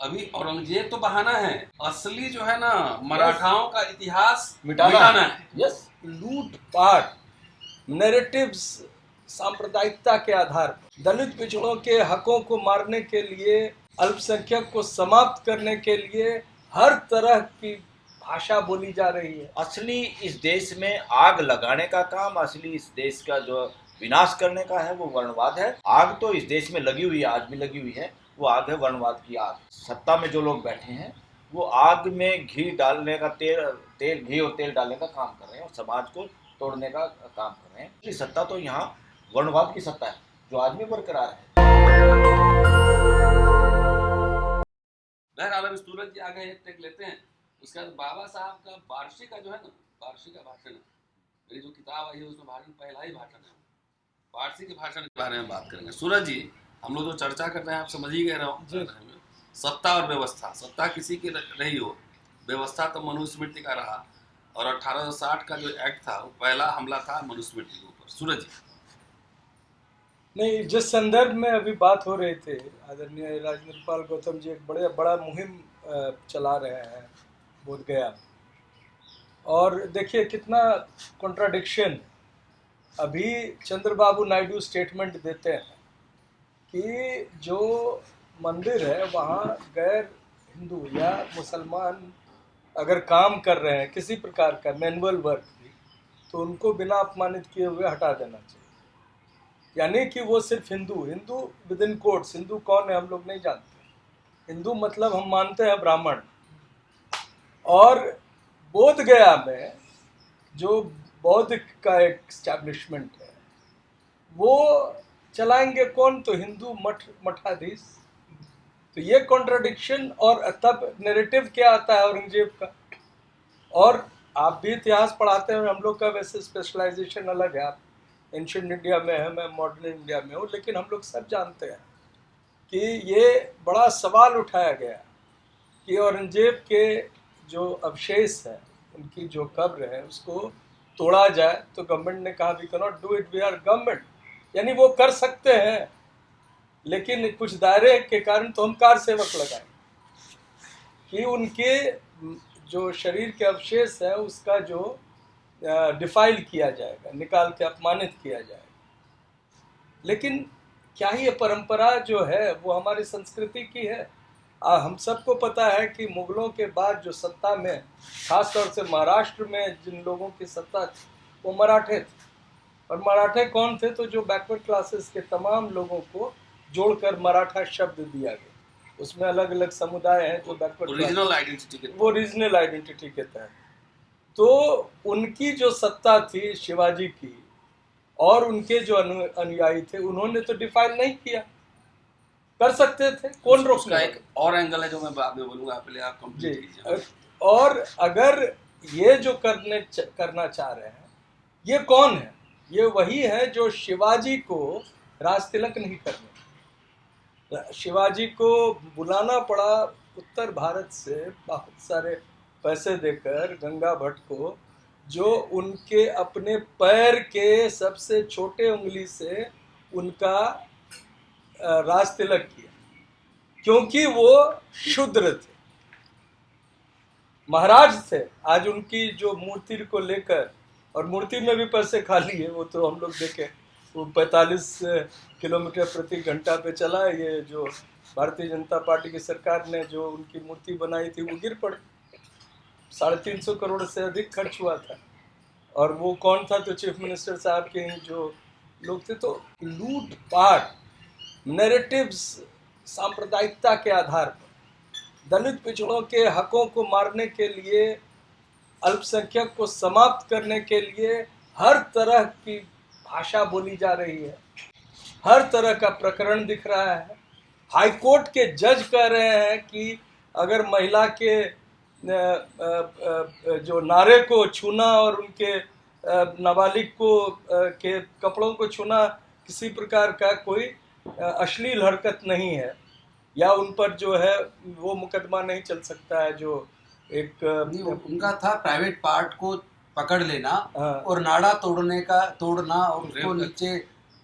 अभी औरंगजेब तो बहाना है, असली जो है ना मराठाओं का इतिहास मिटाना है। यस, लूट पाट, नैरेटिव्स, सांप्रदायिकता के आधार पर दलित पिछड़ों के हकों को मारने के लिए, अल्पसंख्यक को समाप्त करने के लिए हर तरह की भाषा बोली जा रही है। असली इस देश में आग लगाने का काम, असली इस देश का जो विनाश करने का है वो वर्णवाद है। आग तो इस देश में लगी हुई है, आज भी लगी हुई है, वो आग है वर्णवाद की आग। सत्ता में जो लोग बैठे हैं वो आग में घी डालने का घी और तेल डालने का काम कर रहे हैं और समाज को तोड़ने का काम कर रहे हैं। ये सत्ता तो यहाँ वर्णवाद की सत्ता है जो आज भी बरकरार है। बहरहाल अभी सूरज जी आ गए, एक टेक लेते हैं। उसके बाद बाबा साहब का वार्षिक का जो है ना, वार्षिक का भाषण है, मेरी जो किताब आई है उसमें भाषण पहला ही भाषण है, वार्षिक भाषण के बारे में बात करेंगे। सूरज जी, हम लोग जो चर्चा कर रहे हैं आप समझ ही गए रहो, सत्ता और व्यवस्था। सत्ता किसी की रही हो, व्यवस्था तो मनुस्मृति का रहा, और 1860 का जो एक्ट था वो पहला हमला था मनुस्मृति के ऊपर। सूरज जी, नहीं, जिस संदर्भ में अभी बात हो रही थी, आदरणीय राजेंद्र पाल गौतम जी एक बड़ा मुहिम चला रहे हैं बोध गया, और देखिए कितना कॉन्ट्राडिक्शन। अभी चंद्रबाबू नायडू स्टेटमेंट देते हैं कि जो मंदिर है वहाँ गैर हिंदू या मुसलमान अगर काम कर रहे हैं किसी प्रकार का मैनुअल वर्क भी, तो उनको बिना अपमानित किए हुए हटा देना चाहिए। यानी कि वो सिर्फ Hindu with in quotes, Hindu कौन है हम लोग नहीं जानते। हिंदू मतलब हम मानते हैं ब्राह्मण। और बोध गया में जो बौद्ध का एक एस्टैब्लिशमेंट है वो चलाएंगे कौन? तो हिंदू मठाधीश। तो ये कॉन्ट्राडिक्शन। और तब नैरेटिव क्या आता है औरंगजेब का। और आप भी इतिहास पढ़ाते हैं, हम लोग का वैसे स्पेशलाइजेशन अलग है, आप एंशिएंट इंडिया में है, मैं मॉडर्न इंडिया में हूँ, लेकिन हम लोग सब जानते हैं कि ये बड़ा सवाल उठाया गया कि औरंगजेब के जो अवशेष है, उनकी जो कब्र है, उसको तोड़ा जाए। तो गवर्नमेंट ने कहा we can not do it, we are government. यानी वो कर सकते हैं, लेकिन कुछ दायरे के कारण तो हम कार सेवक लगाएं कि उनके जो शरीर के अवशेष है उसका जो डिफाइल किया जाएगा, निकाल के अपमानित किया जाएगा। लेकिन क्या ही ये परंपरा जो है वो हमारी संस्कृति की है। हम सबको पता है कि मुगलों के बाद जो सत्ता में, खास तौर से महाराष्ट्र में जिन लोगों की सत्ता थी वो मराठे थे। और मराठे कौन थे? तो जो बैकवर्ड क्लासेस के तमाम लोगों को जोड़कर मराठा शब्द दिया गया। उसमें अलग अलग समुदाय हैं जो बैकवर्ड, वो रीजनल आइडेंटिटी के तहत। तो उनकी जो सत्ता थी शिवाजी की, और उनके जो अनुयायी थे, उन्होंने तो डिफाइन नहीं किया। कर सकते थे, कौन रोकने वाला? एक और एंगल है जो मैं बाद में बोलूंगा, पहले आप कंप्लीट कीजिए। और अगर ये जो करना चाह रहे हैं, ये कौन है? ये वही है जो शिवाजी को राज तिलक नहीं करने। शिवाजी को बुलाना पड़ा उत्तर भारत से बहुत सारे पैसे देकर गंगा भट्ट को, जो उनके अपने पैर के सबसे छोटे उंगली से उनका राज तिलक किया, क्योंकि वो शूद्र थे, महाराज थे। आज उनकी जो मूर्ति को लेकर, और मूर्ति में भी पैसे खा लिए, वो तो हम लोग देखे, वो 45 किलोमीटर प्रति घंटा पे चला। ये जो भारतीय जनता पार्टी की सरकार ने जो उनकी मूर्ति बनाई थी वो गिर पड़ी, 350 करोड़ से अधिक खर्च हुआ था। और वो कौन था? तो चीफ मिनिस्टर साहब के ही जो लोग थे। तो लूट पाट, नैरेटिव्स, सांप्रदायिकता के आधार पर दलित पिछड़ों के हकों को मारने के लिए, अल्पसंख्यक को समाप्त करने के लिए हर तरह की भाषा बोली जा रही है, हर तरह का प्रकरण दिख रहा है। हाईकोर्ट के जज कह रहे हैं कि अगर महिला के जो नारे को छूना और उनके नाबालिग को के कपड़ों को छूना किसी प्रकार का कोई अश्लील हरकत नहीं है, या उन पर जो है वो मुकदमा नहीं चल सकता है। जो एक उनका था प्राइवेट पार्ट को पकड़ लेना और नाड़ा तोड़ना और उसको नीचे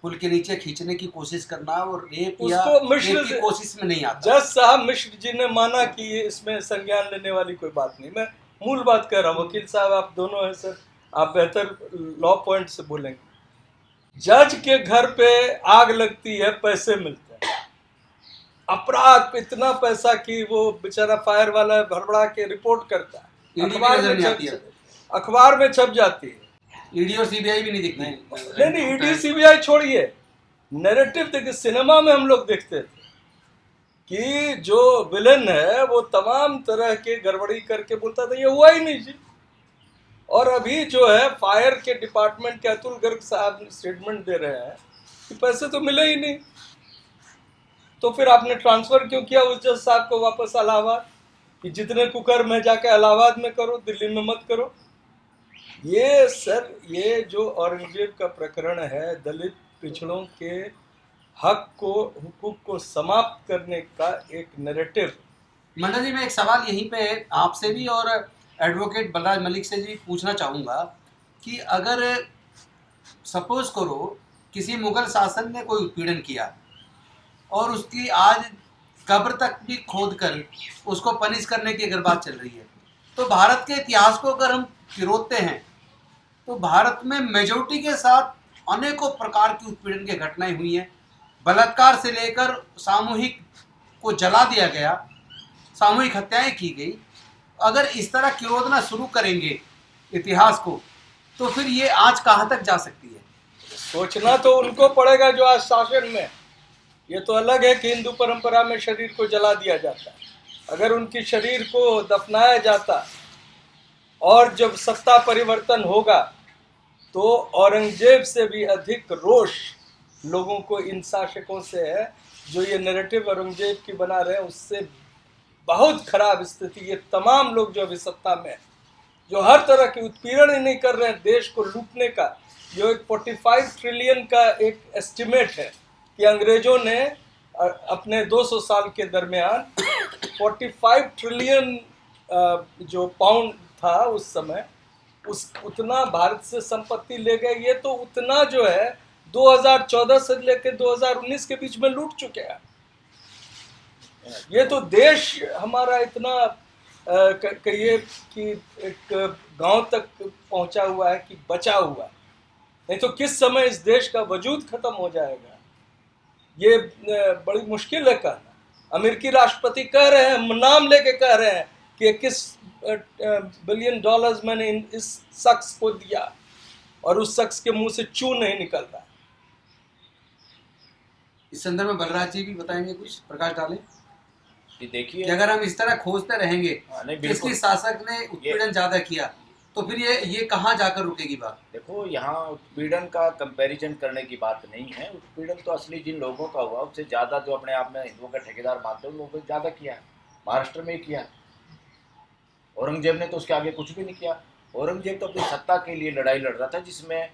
पुल के नीचे खींचने की कोशिश करना और रेप या उसको मिश्र रेप की कोशिश में नहीं आता। जज साहब मिश्र जी ने माना कि ये इसमें संज्ञान लेने वाली कोई बात नहीं। मैं मूल बात कर रहा हूँ, वकील साहब आप दोनों हैं सर, आप बेहतर लॉ पॉइंट से बोलेंगे। जज के घर पे आग लगती है, पैसे मिलते हैं, अपराध इतना पैसा कि वो बेचारा फायर वाला भड़बड़ा के रिपोर्ट करता है, अखबार में छप जाती है। ईडी और सीबीआई भी नहीं दिखती। नहीं ईडी सीबीआई छोड़िए, नैरेटिव देखिए, सिनेमा में हम लोग देखते थे कि जो विलन है वो तमाम तरह के गड़बड़ी करके बोलता था ये हुआ ही नहीं जी। और अभी जो है फायर के डिपार्टमेंट के अतुल गर्ग साहब स्टेटमेंट दे रहे हैं कि पैसे तो मिले ही नहीं, तो फिर आपने ट्रांसफर क्यों किया उस जज साहब को वापस इलाहाबाद, कि जितने कुकर में जाके इलाहाबाद में करो, दिल्ली में मत करो। ये सर, ये जो औरंगजेब का प्रकरण है, दलित पिछड़ों के हक को, हुकूक को समाप्त करने का एक नैरेटिव। मंडल जी, मैं एक सवाल यहीं पे आपसे भी और एडवोकेट बलराज मलिक से भी पूछना चाहूँगा कि अगर सपोज करो किसी मुगल शासन ने कोई उत्पीड़न किया और उसकी आज कब्र तक भी खोद कर उसको पनिश करने की अगर बात चल रही है, तो भारत के इतिहास को अगर हम पिरोते हैं तो भारत में मेजोरिटी के साथ अनेकों प्रकार की उत्पीड़न की घटनाएं हुई हैं। बलात्कार से लेकर सामूहिक को जला दिया गया, सामूहिक हत्याएं की गई। अगर इस तरह किरोदना शुरू करेंगे इतिहास को तो फिर ये आज कहाँ तक जा सकती है? सोचना तो उनको पड़ेगा जो आज शासन में। ये तो अलग है कि हिंदू परंपरा में शरीर को जला दिया जाता है, अगर उनकी शरीर को दफनाया जाता और जब सत्ता परिवर्तन होगा तो औरंगजेब से भी अधिक रोष लोगों को इन शासकों से है जो ये नैरेटिव औरंगजेब की बना रहे हैं। उससे बहुत खराब स्थिति, ये तमाम लोग जो अभी सत्ता में, जो हर तरह की उत्पीड़न ही नहीं कर रहे हैं देश को लूटने का, जो एक 45 ट्रिलियन का एक एस्टिमेट है कि अंग्रेजों ने अपने 200 साल के दरमियान 45 ट्रिलियन जो पाउंड था उस समय, उतना भारत से संपत्ति ले गए। ये तो उतना जो है 2014 से लेकर 2019 के बीच में लूट चुके हैं। ये तो देश हमारा इतना कहिए कि एक गांव तक पहुंचा हुआ है कि बचा हुआ है, नहीं तो किस समय इस देश का वजूद खत्म हो जाएगा ये बड़ी मुश्किल है कहना। अमेरिकी राष्ट्रपति कह रहे हैं, नाम लेके कह रहे हैं कि 21 बिलियन डॉलर्स मैंने इस शख्स को दिया, और उस शख्स के मुंह से चू नहीं निकल रहा। इस संदर्भ में बलराज जी भी बताएंगे, कुछ प्रकाश डालें। देखिए, अगर हम इस तरह खोजते रहेंगे किसकी शासक ने उत्पीड़न ज्यादा किया तो फिर ये कहाँ जाकर रुकेगी बात? देखो, यहाँ उत्पीड़न का कंपैरिजन करने की बात नहीं है। उत्पीड़न तो असली जिन लोगों का हुआ उससे ज़्यादा जो अपने आप में हिंदुओं का ठेकेदार मानते हैं उन लोगों ने ज़्यादा किया है। महाराष्ट्र में ही किया। औरंगजेब ने तो उसके आगे कुछ भी नहीं किया। औरंगजेब तो अपनी सत्ता के लिए लड़ाई लड़ रहा था, जिसमें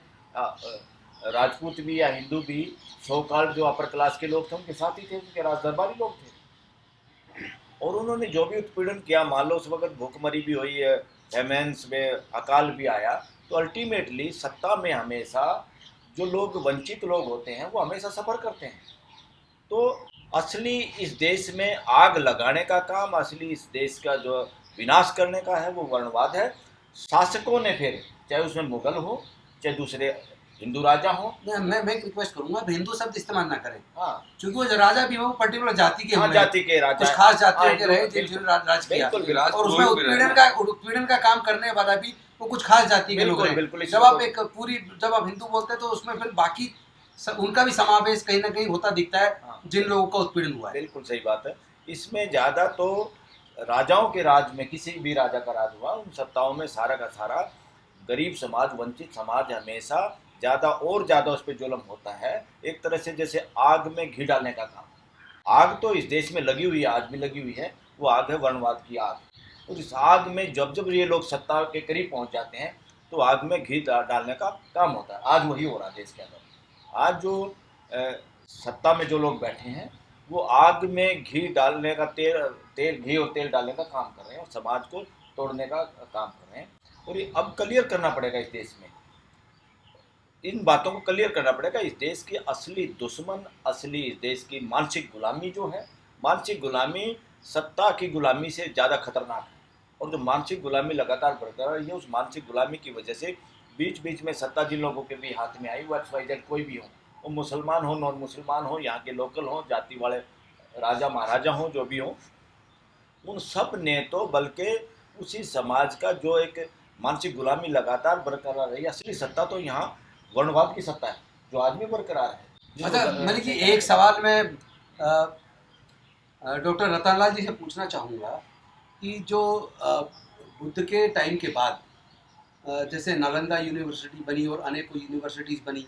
राजपूत भी या हिंदू भी, सो कॉल्ड जो अपर क्लास के लोग थे उनके साथ ही थे, उनके राजदरबारी लोग थे। और उन्होंने जो भी उत्पीड़न किया, मान लो उस वक्त भूखमरी भी हुई है, फेमेंस में अकाल भी आया, तो अल्टीमेटली सत्ता में हमेशा जो लोग वंचित लोग होते हैं वो हमेशा सफ़र करते हैं। तो असली इस देश में आग लगाने का काम, असली इस देश का जो विनाश करने का है वो वर्णवाद है। शासकों ने फिर, चाहे उसमें मुगल हो चाहे दूसरे हिंदू राजा हो, मैं एक रिक्वेस्ट करूंगा, हिंदू शब्द इस्तेमाल ना करें। हाँ, क्योंकि वो राजा भी वो पर्टिकुलर जाति के, जाति के राजा, कुछ खास जातियों के रहे जिन्होंने राज किया, और उसमें उत्पीड़न का काम करने वाला भी वो कुछ खास जाति के लोग हैं। जब आप हिंदू बोलते हैं तो उसमें फिर बाकी उनका भी समावेश कहीं ना कहीं होता दिखता है जिन लोगों का उत्पीड़न हुआ है। बिल्कुल सही बात है। इसमें ज़्यादा तो राजाओं के राज में, किसी भी राजा का राज हुआ, उन सत्ताओं में सारा का सारा गरीब समाज, वंचित समाज हमेशा ज़्यादा और ज़्यादा उस पर जुल्म होता है। एक तरह से जैसे आग में घी डालने का काम। आग तो इस देश में लगी हुई है, आज भी लगी हुई है, वो आग है वर्णवाद की आग। और इस आग में जब जब ये लोग सत्ता के करीब पहुंच जाते हैं तो आग में घी डालने का काम होता है। आज वही हो रहा है देश के अंदर। आज जो सत्ता में जो लोग बैठे हैं वो आग में घी डालने का, घी और तेल डालने का काम कर रहे हैं और समाज को तोड़ने का काम कर रहे हैं। और ये अब क्लियर करना पड़ेगा इस देश में। इन बातों को क्लियर करना पड़ेगा। इस देश की असली दुश्मन, असली इस देश की मानसिक गुलामी जो है, मानसिक गुलामी सत्ता की गुलामी से ज़्यादा खतरनाक है। और जो मानसिक गुलामी लगातार बरकरार रही है, उस मानसिक गुलामी की वजह से बीच बीच में सत्ता जिन लोगों के भी हाथ में आई, वो XYZ कोई भी हो, वो मुसलमान हो, नॉन मुसलमान हो, यहाँ के लोकल हो, जाति वाले राजा महाराजा हो, जो भी हो, उन सब ने तो बल्कि उसी समाज का जो एक मानसिक गुलामी लगातार बरकरार रही, असली सत्ता तो यहाँ वर्णवाद की सत्ता है, जो आज भी बरकरार है। अच्छा मलिक जी, एक सवाल मैं डॉक्टर रतनलाल जी से पूछना चाहूँगा कि जो बुद्ध के टाइम के बाद जैसे नालंदा यूनिवर्सिटी बनी और अनेकों यूनिवर्सिटीज़ बनी,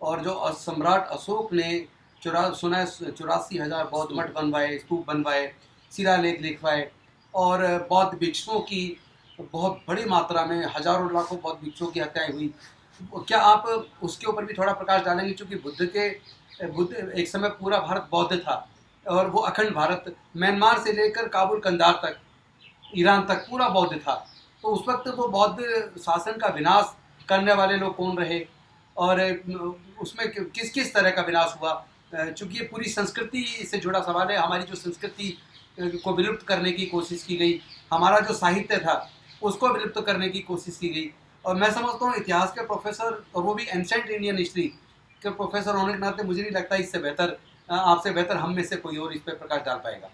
और जो सम्राट अशोक ने 84,000 बौद्ध मठ बनवाए, स्तूप बनवाए, शिलालेख लिखवाए, और बौद्ध भिक्षुओं की बहुत बड़ी मात्रा में हजारों लाखों बौद्ध भिक्षुओं की हत्याएं हुई। क्या आप उसके ऊपर भी थोड़ा प्रकाश डालेंगे? क्योंकि बुद्ध एक समय पूरा भारत बौद्ध था, और वो अखंड भारत म्यांमार से लेकर काबुल कंधार तक, ईरान तक पूरा बौद्ध था। तो उस वक्त वो बौद्ध शासन का विनाश करने वाले लोग कौन रहे, और उसमें किस किस तरह का विनाश हुआ? चूँकि ये पूरी संस्कृति से जुड़ा सवाल है। हमारी जो संस्कृति को विलुप्त करने की कोशिश की गई, हमारा जो साहित्य था उसको विलुप्त करने की कोशिश की गई, और मैं समझता हूँ इतिहास के प्रोफेसर, और वो भी एंशेंट इंडियन हिस्ट्री के प्रोफेसर होने के नाते, मुझे नहीं लगता इससे बेहतर, आपसे बेहतर हम में से कोई और इस पर प्रकाश डाल पाएगा।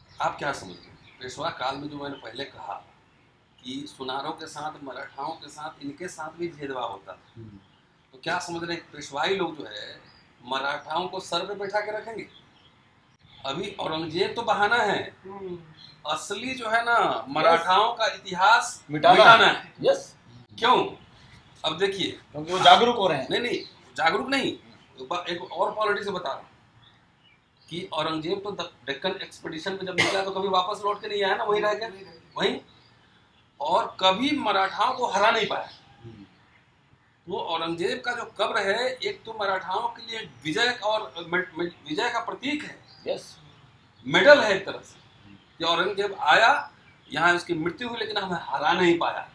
आप क्या समझते हैं? पेशवा काल में जो मैंने पहले कहा कि सुनारों के साथ, मराठाओं के साथ, इनके साथ भी भेदभाव होता था, तो क्या समझ रहे हैं पेशवाई लोग जो है मराठाओं को सर पे बैठा के रखेंगे? अभी औरंगजेब तो बहाना है, असली जो है ना मराठाओं का इतिहास मिटाना है। यस। क्यों? अब देखिए, क्योंकि वो जागरूक हो रहे हैं। नहीं, जागरूक नहीं, एक और पॉलिटिक्स बता रहा हूँ कि औरंगजेब तो डेक्कन एक्सपेडिशन पे जब निकला तो कभी वापस लौट के नहीं आया ना, वहीं रह गया वहीं, और कभी मराठाओं को हरा नहीं पाया। वो औरंगजेब का जो कब्र है, एक तो मराठाओं के लिए विजय और विजय का प्रतीक है, यस, मेडल है एक तरह से, कि औरंगजेब आया, यहाँ उसकी मृत्यु हुई, लेकिन हमें हरा नहीं पाया।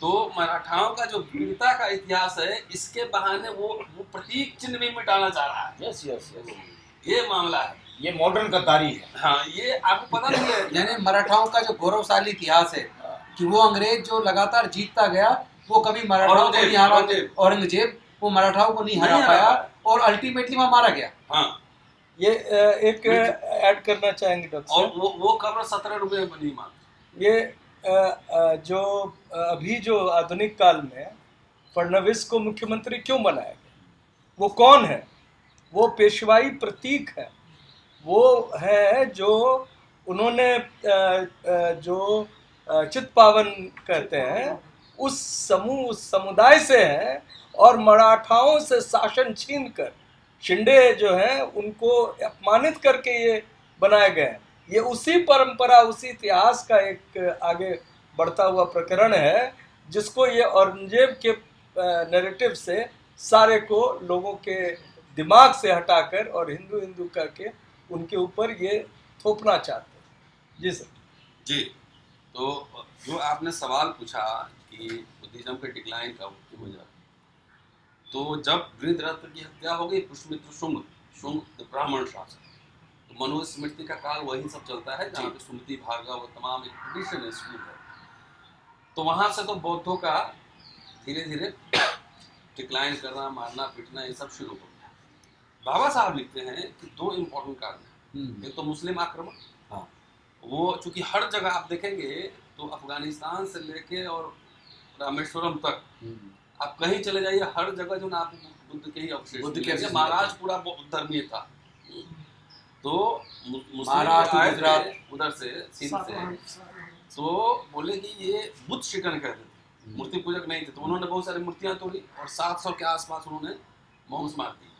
तो मराठाओं का जो वीरता का इतिहास है, इसके बहाने वो प्रतीक चिन्ह भी मिटाना चाह रहा है। यस यस यस, ये मामला है, ये मॉडर्न गद्दारी है। हाँ, ये आपको पता नहीं है। यानी मराठाओं का जो गौरवशाली इतिहास है कि वो अंग्रेज जो लगातार जीतता गया, वो कभी मराठाओं को नहीं हरा, औरंगजेब वो मराठाओं को नहीं हरा पाया, और अल्टीमेटली वहाँ मारा गया। हाँ, ये एक ऐड करना चाहेंगे डॉक्टर, और वो कब्र 17 रुपए में बनी माँ। ये जो अभी जो आधुनिक काल में फडणवीस को मुख्यमंत्री क्यों बनाया गया, वो कौन है? वो पेशवाई प्रतीक है, वो है जो उन्होंने जो चित्पावन कहते हैं उस समुदाय से है, और मराठाओं से शासन छीनकर शिंदे जो हैं उनको अपमानित करके ये बनाए गए हैं। ये उसी परंपरा, उसी इतिहास का एक आगे बढ़ता हुआ प्रकरण है, जिसको ये औरंगजेब के नैरेटिव से सारे को लोगों के दिमाग से हटाकर और हिंदू हिंदू करके उनके ऊपर ये थोपना चाहते हैं। जी सर। जी, तो जो आपने सवाल पूछा कि बुद्धिज्म के डिक्लाइन का वजह, तो जब वृद्धरथ की हत्या हो गई, पुष्यमित्र शुंग ब्राह्मण शासक, तो मनुस्मृति का काल वही सब चलता है, जहाँ पे सुमति भार्गव वो तमाम एक ट्रेडिशन है, स्कूल है। तो वहाँ से तो बौद्धों का धीरे धीरे डिक्लाइन करना, मारना पीटना, ये सब शुरू हो गया। बाबा साहब लिखते हैं कि 2 इम्पोर्टेंट कारण हैं। एक तो मुस्लिम आक्रमण, हाँ, वो चूंकि हर जगह आप देखेंगे तो अफगानिस्तान से लेके और रामेश्वरम तक आप कहीं चले जाइए, हर जगह जो ना आप बुद्ध के ही अवशेष, महाराज पूरा धर्मीय था। तो महाराष्ट्र, गुजरात, उधर से सिंध से, तो बोले कि ये बुद्ध शिकन कहते थे, मूर्ति पूजक नहीं थे। तो उन्होंने बहुत सारी मूर्तियां तोड़ी और 700 के आसपास उन्होंने मौस मार दी।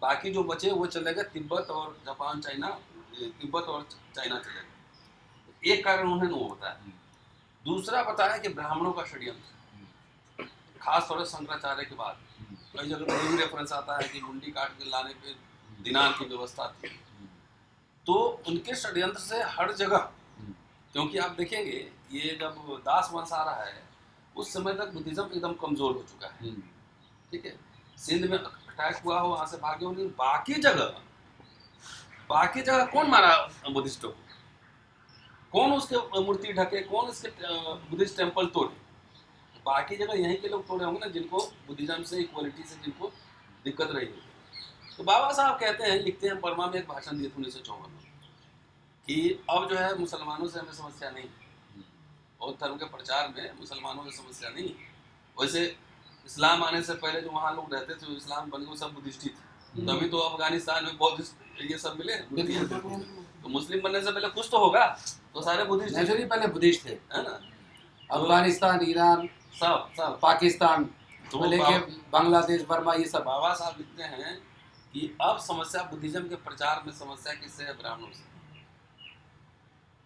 बाकी जो बचे वो चले गए तिब्बत और जापान, तिब्बत और चाइना चले गए। एक कारण उन्होंने वो बताया। दूसरा बताया कि ब्राह्मणों का षड्यंत्र, खास तौर से शंकराचार्य के बाद कई जगह यही रेफरेंस आता है कि मुंडी काट के लाने पे दिनार की व्यवस्था थी। तो उनके षड्यंत्र से हर जगह, क्योंकि आप देखेंगे ये जब दास वंश आ रहा है, उस समय तक बुद्धिज्म एकदम कमजोर हो चुका है, ठीक है। सिंध में अटैक हुआ हो, वहां से भागे हो, नहीं बाकी जगह कौन मारा बुद्धिस्टों को? कौन उसके मूर्ति ढके, कौन इसके बुद्धिस्ट टेम्पल तोड़े? बाकी जगह यहीं के लोग तोड़े होंगे ना, जिनको बुद्धिज्म से, इक्वलिटी से जिनको दिक्कत रही होगी। तो बाबा साहब कहते हैं, लिखते हैं, बर्मा में एक भाषण दिए थे 1954 में कि अब जो है मुसलमानों से हमें समस्या नहीं, बौद्ध धर्म के प्रचार में मुसलमानों से समस्या नहीं। वैसे इस्लाम आने से पहले जो वहाँ लोग रहते थे, इस्लाम बन गए, सब बुद्धिस्ट ही थे। तभी तो अफगानिस्तान में बौद्धिस्ट ये सब मिले, तो मुस्लिम बनने से पहले कुछ तो होगा, तो सारे बुद्धिस्ट नेचुरली पहले बुद्धिस्ट थे, है ना। अफगानिस्तान, ईरान, सब पाकिस्तान तो लेके बांग्लादेश, बर्मा, ये सब। बाबा साहब लिखते हैं कि अब समस्या बुद्धिज्म के प्रचार में समस्या किससे है? ब्राह्मणों से।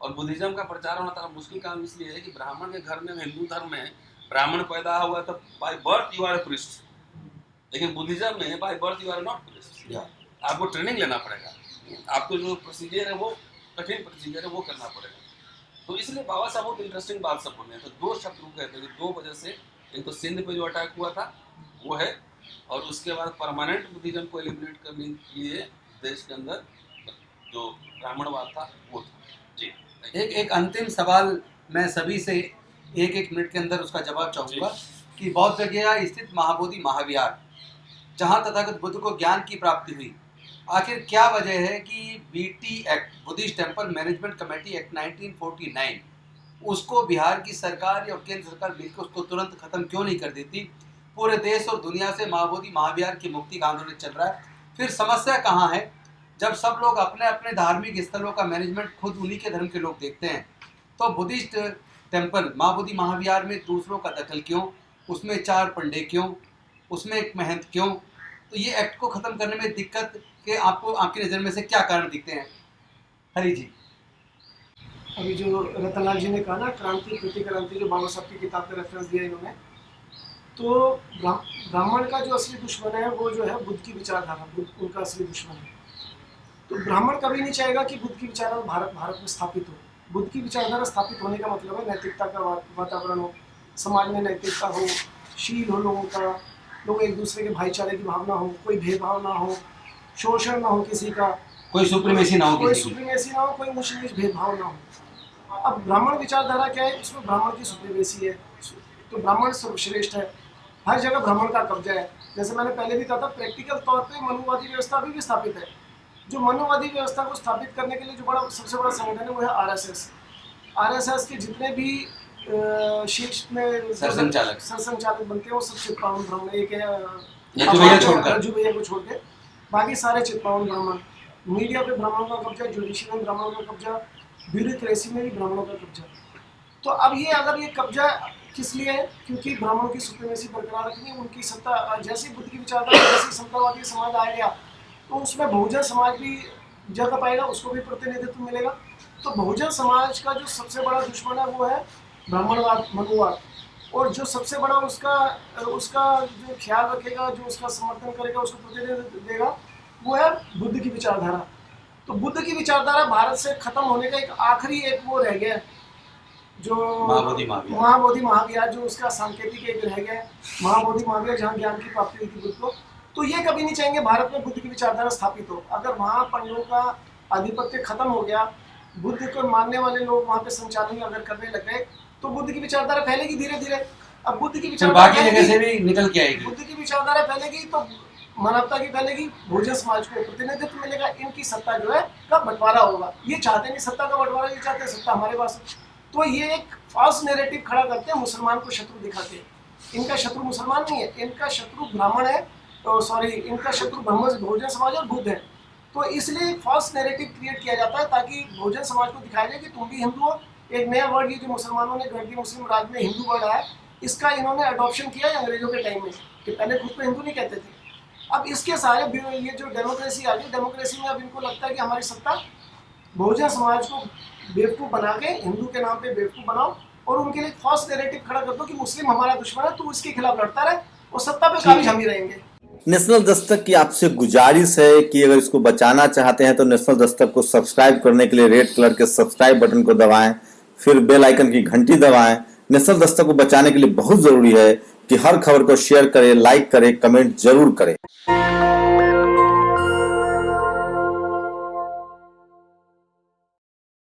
और बुद्धिज्म का प्रचार होना थोड़ा मुश्किल काम इसलिए है कि ब्राह्मण के घर में, हिंदू धर्म में ब्राह्मण पैदा हुआ तो by birth you are a priest, लेकिन बुद्धिज्म में by birth you are not priest. आपको ट्रेनिंग लेना पड़ेगा, आपको जो प्रोसीजर है वो कठिन प्रोसीजर है, वो करना पड़ेगा। तो इसलिए बाबा साहब बहुत इंटरेस्टिंग बात सब बोले हैं। तो दो शत्रु कहते हैं, दो वजह से, एक तो सिंध पे जो अटैक हुआ था वो है, और उसके बाद परमानेंट बुद्धिज्म को एलिमिनेट करने के लिए देश के अंदर जो ब्राह्मणवाद था वो था। जी, एक अंतिम सवाल मैं सभी से एक मिनट के अंदर उसका जवाब चाहूँगा कि बौद्ध गया स्थित महाबोधि महाविहार, जहाँ तथागत बुद्ध को ज्ञान की प्राप्ति हुई, आखिर क्या वजह है कि BT act, Buddhist temple management committee act 1949, उसको बिहार की सरकार और केंद्र सरकार मिलकर उसको तुरंत खत्म क्यों नहीं कर देती? पूरे देश और दुनिया से महाबोधि महाविहार की मुक्ति का आंदोलन चल रहा है, फिर समस्या कहाँ है? जब सब लोग अपने अपने धार्मिक स्थलों का मैनेजमेंट खुद उन्हीं के धर्म के लोग देखते हैं, तो बुद्धिस्ट टेम्पल महाबोधि महाविहार में दूसरों का दखल क्यों? उसमें 4 पंडे क्यों? उसमें एक महंत क्यों? तो ये एक्ट को ख़त्म करने में दिक्कत के आपको, आपकी नज़र में से क्या कारण दिखते हैं? हरी जी। अभी जो रतनलाल जी ने कहा ना, क्रांति प्रतिक्रांति, जो बाबा साहब की किताब का रेफरेंस दिया इन्होंने, तो ब्राह्मण का जो असली दुश्मन है वो जो है बुद्ध की विचारधारा, बुद्ध उनका असली दुश्मन है। तो ब्राह्मण कभी नहीं चाहेगा कि बुद्ध की विचारधारा भारत में स्थापित हो। बुद्ध की विचारधारा स्थापित होने का मतलब है नैतिकता का वातावरण हो, समाज में नैतिकता हो, शील हो लोगों का, लोग एक दूसरे के भाईचारे की भावना हो, कोई भेदभाव ना हो, शोषण ना हो किसी का, कोई सुप्रीमेसी ना हो, कोई ऊंच नीच भेदभाव ना हो। अब ब्राह्मण विचारधारा क्या है? इसमें ब्राह्मण की सुप्रीमेसी है, तो ब्राह्मण सर्वश्रेष्ठ है, हर जगह ब्राह्मण का कब्जा है। जैसे मैंने पहले भी कहा था, प्रैक्टिकल तौर पे मनुवादी व्यवस्था अभी भी स्थापित है। जो मनुवादी व्यवस्था को स्थापित करने के लिए जो सबसे बड़ा संगठन है वो है RSS के जितने भी शीर्ष में सरसंचालक बनते हैं वो सब चित्पावन ब्राह्मण, एक रज्जू भैया को छोड़ के बाकी सारे चित्पावन ब्राह्मण। मीडिया पे ब्राह्मणों का कब्जा, जुडिशियल में ब्राह्मणों का कब्जा, ब्यूरोक्रेसी में भी ब्राह्मणों का कब्जा। तो अब ये अगर ये कब्जा किस लिए है? क्योंकि ब्राह्मणों की सुप्रीमेसी बरकरार रखनी, उनकी सत्ता। जैसी बुद्ध की विचारधारा, जैसी समतावादी समाज आ गया तो उसमें बहुजन समाज भी जगह पाएगा, उसको भी प्रतिनिधित्व मिलेगा। तो बहुजन समाज का जो सबसे बड़ा दुश्मन है वो है ब्राह्मणवाद, मनुवाद, और जो सबसे बड़ा उसका जो ख्याल रखेगा, जो उसका समर्थन करेगा, उसको प्रतिनिधित्व देगा, वो है बुद्ध की विचारधारा। तो बुद्ध की विचारधारा भारत से खत्म होने का एक आखिरी वो रह गया, जो महाबोधि महाविहार, जो उसका सांकेतिक एक रह गया, महाबोधि महाविहार, जहाँ ज्ञान की प्राप्ति हुई थी बुद्ध को। तो ये कभी नहीं चाहेंगे भारत में बुद्ध की विचारधारा स्थापित हो। अगर वहाँ पंडों का आधिपत्य खत्म हो गया, बुद्ध को मानने वाले लोग वहाँ पे संचालन अगर करने लग गए, तो बुद्ध की विचारधारा फैलेगी धीरे धीरे। अब बुद्ध की विचारधारा बाकी जगह से भी निकल के आएगी, बुद्ध की विचारधारा फैलेगी तो मानवता की फैलेगी, बहुजन समाज को प्रतिनिधित्व मिलेगा, इनकी सत्ता जो है का बंटवारा होगा। ये चाहते नहीं सत्ता का बंटवारा, ये चाहते हैं सत्ता हमारे पास। तो ये एक फॉल्स नैरेटिव खड़ा करते हैं, मुसलमान को शत्रु दिखाते हैं। इनका शत्रु मुसलमान नहीं है, इनका शत्रु ब्राह्मण है, इनका शत्रु बहुजन समाज और बुद्ध है। तो इसलिए फॉल्स नैरेटिव क्रिएट किया जाता है ताकि बहुजन समाज को दिखाया जाए कि तुम भी हिंदू हो। एक नया वर्ड ये जो मुसलमानों ने गढ़ मुस्लिम राज में हिंदू वर्ड आया, इसका इन्होंने अडॉप्शन किया है अंग्रेजों के टाइम में, कि पहले खुद को हिंदू नहीं कहते थे। अब इसके सारे ये जो डेमोक्रेसी आ गई, डेमोक्रेसी में अब इनको लगता है कि हमारी सत्ता बहुजन समाज को बेवकूफ़ बना के, हिंदू के नाम पे बेवकूफ़ बनाओ और उनके लिए फॉल्स नैरेटिव खड़ा कर दो कि मुस्लिम हमारा दुश्मन है, तो उसके खिलाफ लड़ता रहे और सत्ता पे काबिज हम ही रहेंगे। नेशनल दस्तक की आपसे गुजारिश है कि अगर इसको बचाना चाहते हैं तो नेशनल दस्तक को सब्सक्राइब करने के लिए रेड कलर के सब्सक्राइब बटन को दबाएं, फिर बेल आइकन की घंटी दबाएं। नेशनल दस्तक को बचाने के लिए बहुत ज़रूरी है कि हर खबर को शेयर करें, लाइक करें, कमेंट जरूर करें।